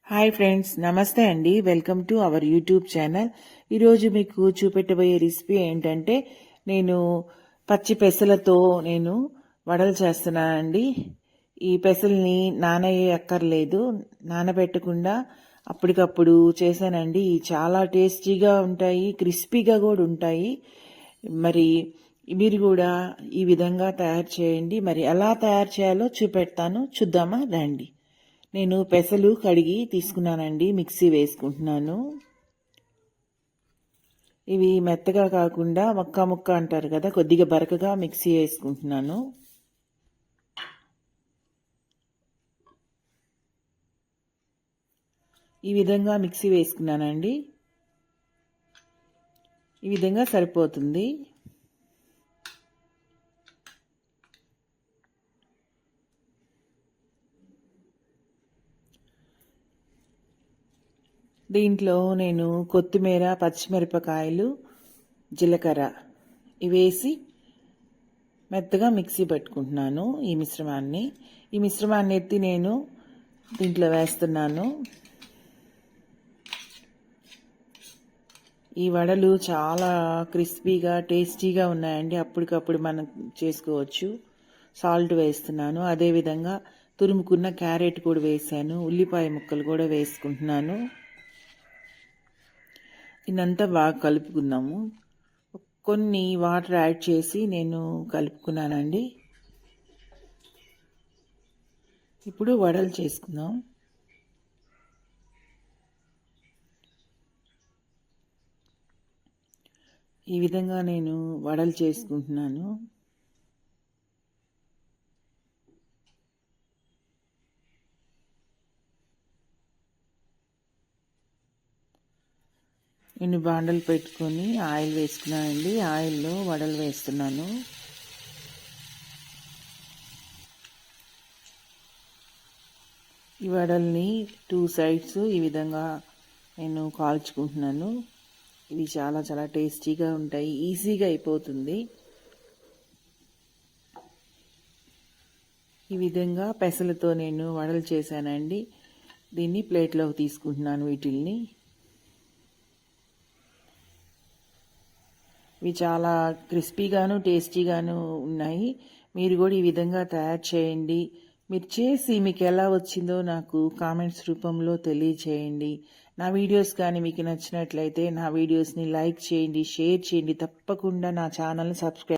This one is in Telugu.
హాయ్ ఫ్రెండ్స్, నమస్తే అండి. Welcome to our YouTube channel. ఈరోజు మీకు చూపెట్టబోయే రెసిపీ ఏంటంటే నేను పచ్చి పెసలతో వడలు చేస్తున్నానండి. ఈ పెసల్ని నానయ్యక్కర్లేదు, నానబెట్టకుండా అప్పటికప్పుడు చేశానండి. చాలా టేస్టీగా ఉంటాయి, క్రిస్పీగా కూడా ఉంటాయి. మరి మీరు కూడా ఈ విధంగా తయారు చేయండి. మరి ఎలా తయారు చేయాలో చూపెడతాను, చూద్దామా రండి. నేను పెసలు కడిగి తీసుకున్నానండి, మిక్సీ వేసుకుంటున్నాను. ఇవి మెత్తగా కాకుండా ముక్క ముక్క అంటారు కదా, కొద్దిగా బరకగా మిక్సీ వేసుకుంటున్నాను. ఈ విధంగా మిక్సీ వేసుకున్నానండి. ఈ విధంగా సరిపోతుంది. దీంట్లో నేను కొత్తిమీర, పచ్చిమిరపకాయలు, జీలకర్ర ఇవేసి మెత్తగా మిక్సీ పెట్టుకుంటున్నాను. ఈ మిశ్రమాన్ని ఎత్తి నేను దీంట్లో వేస్తున్నాను. ఈ వడలు చాలా క్రిస్పీగా టేస్టీగా ఉన్నాయండి. అప్పటికప్పుడు మనం చేసుకోవచ్చు. సాల్ట్ వేస్తున్నాను. అదేవిధంగా తురుముకున్న క్యారెట్ కూడా వేసాను. ఉల్లిపాయ ముక్కలు కూడా వేసుకుంటున్నాను. ఇదంతా బాగా కలుపుకుందాము. కొన్ని వాటర్ యాడ్ చేసి నేను కలుపుకున్నానండి. ఇప్పుడు వడలు చేసుకుందాం. ఈ విధంగా నేను వడలు చేసుకుంటున్నాను. నేను బాండలు పెట్టుకొని ఆయిల్ వేసుకున్నానండి. ఆయిల్లో వడలు వేస్తున్నాను. ఈ వడల్ని 2 సైడ్స్ ఈ విధంగా నేను కాల్చుకుంటున్నాను. ఇవి చాలా చాలా టేస్టీగా ఉంటాయి, ఈజీగా అయిపోతుంది. ఈ విధంగా పెసలతో నేను వడలు చేశానండి. దీన్ని ప్లేట్లోకి తీసుకుంటున్నాను. వీటిల్ని ఇవి చాలా క్రిస్పీగాను టేస్టీగాను ఉన్నాయి. మీరు కూడా ఈ విధంగా తయారు చేయండి. మీరు చేసి మీకు ఎలా వచ్చిందో నాకు కామెంట్స్ రూపంలో తెలియచేయండి. నా వీడియోస్ కానీ మీకు నచ్చినట్లయితే నా వీడియోస్ని లైక్ చేయండి, షేర్ చేయండి. తప్పకుండా నా ఛానల్ని సబ్స్క్రైబ్